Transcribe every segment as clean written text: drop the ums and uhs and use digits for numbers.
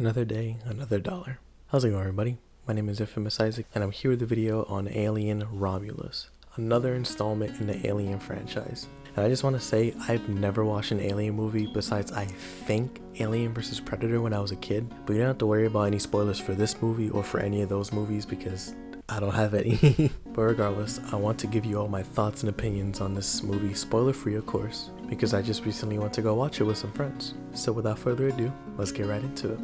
Another day, another dollar. How's it going, everybody? My name is Infamous Isaac, and I'm here with a video on Alien Romulus, another installment in the Alien franchise. And I just want to say, I've never watched an Alien movie besides, I think, Alien vs. Predator when I was a kid, but you don't have to worry about any spoilers for this movie or for any of those movies because I don't have any. But regardless, I want to give you all my thoughts and opinions on this movie, spoiler free of course, because I just recently went to go watch it with some friends. So without further ado, let's get right into it.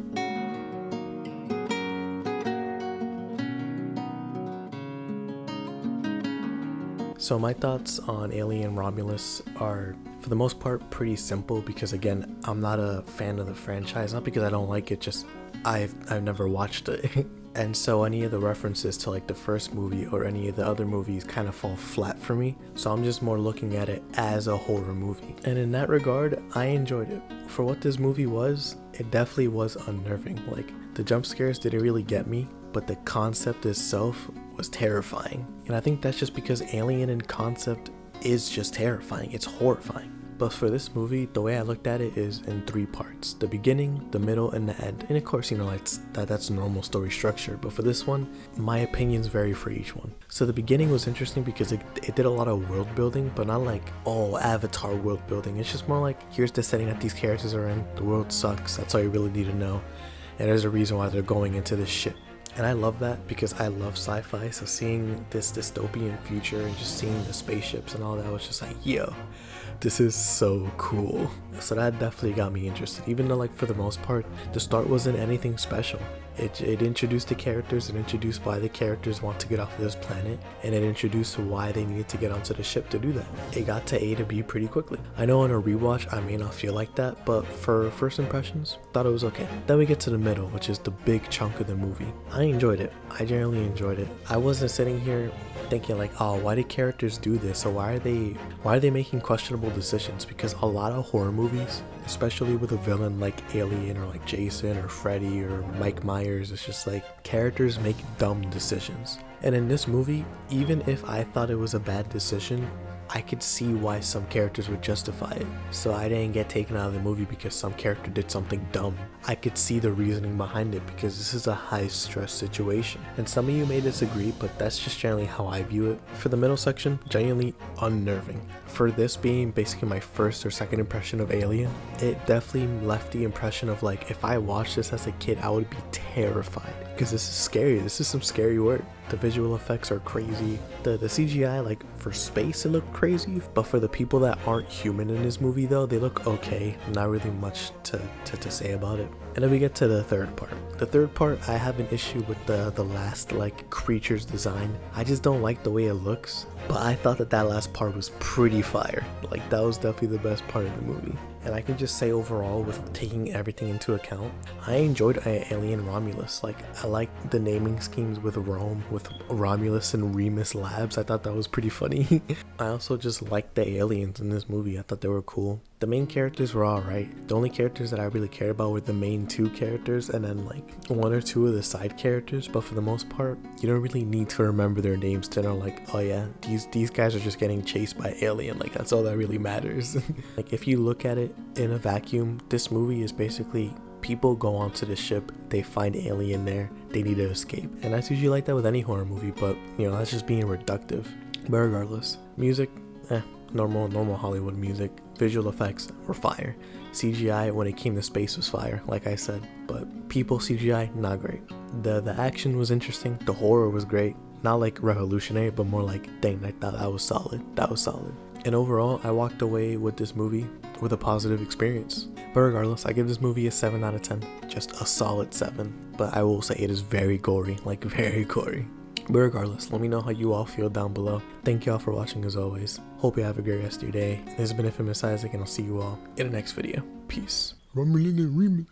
So my thoughts on Alien Romulus are, for the most part, pretty simple because, again, I'm not a fan of the franchise, not because I don't like it, just I've never watched it. And so any of the references to like the first movie or any of the other movies kind of fall flat for me. So I'm just more looking at it as a horror movie. And in that regard, I enjoyed it. For what this movie was, it definitely was unnerving. Like, the jump scares didn't really get me, but the concept itself was terrifying. And I think that's just because Alien in concept is just terrifying. It's horrifying. But for this movie, the way I looked at it is in three parts: the beginning, the middle, and the end. And of course, you know, that's normal story structure. But for this one, my opinions vary for each one. So the beginning was interesting because it did a lot of world building, but not like, oh, Avatar world building. It's just more like, here's the setting that these characters are in. The world sucks. That's all you really need to know. And there's a reason why they're going into this ship. And I love that because I love sci-fi, so seeing this dystopian future and just seeing the spaceships and all that was just like, yo, this is so cool. So that definitely got me interested, even though, like, for the most part, the start wasn't anything special. It introduced the characters, it introduced why the characters want to get off of this planet, and it introduced why they needed to get onto the ship to do that. It got to A to B pretty quickly. I know on a rewatch I may not feel like that, but for first impressions, thought it was okay. Then we get to the middle, which is the big chunk of the movie. I enjoyed it. I generally enjoyed it. I wasn't sitting here thinking like, oh, why did characters do this, or why are they making questionable decisions? Because a lot of horror movies, especially with a villain like Alien or like Jason or Freddy or Mike Myers, it's just like characters make dumb decisions. And in this movie, even if I thought it was a bad decision, I could see why some characters would justify it. So I didn't get taken out of the movie because some character did something dumb. I could see the reasoning behind it because this is a high stress situation. And some of you may disagree, but that's just generally how I view it. For the middle section, genuinely unnerving. For this being basically my first or second impression of Alien, it definitely left the impression of like, if I watched this as a kid, I would be terrified. Because this is scary. This is some scary work. The visual effects are crazy. The CGI, like, for space it looked crazy, but for the people that aren't human in this movie though, they look okay. Not really much to say about it. And then we get to the third part. The third part, I have an issue with the last, like, creature's design. I just don't like the way it looks, but I thought that last part was pretty fire. Like, that was definitely the best part of the movie. And I can just say overall, with taking everything into account, I enjoyed Alien Romulus. Like, I like the naming schemes with Rome, with Romulus and Remus Labs. I thought that was pretty funny. I also just liked the aliens in this movie. I thought they were cool. The main characters were alright. The only characters that I really cared about were the main two characters and then like one or two of the side characters, but for the most part, you don't really need to remember their names to know like, oh yeah, these guys are just getting chased by alien. Like, that's all that really matters. Like, if you look at it in a vacuum, this movie is basically people go onto the ship, they find alien there, they need to escape. And that's usually like that with any horror movie, but you know, that's just being reductive. But regardless, music, normal Hollywood music. Visual effects were fire. CGI when it came to space was fire, like I said, but people CGI, not great. The action was interesting, the horror was great, not like revolutionary, but more like, dang, I thought that was solid. And overall, I walked away with this movie with a positive experience. But regardless, I give this movie a 7 out of 10, just a solid 7, but I will say it is very gory, like very gory. But regardless, let me know how you all feel down below. Thank you all for watching as always. Hope you have a great rest of your day. This has been Infamous Isaac, and I'll see you all in the next video. Peace. Romulus and I'm.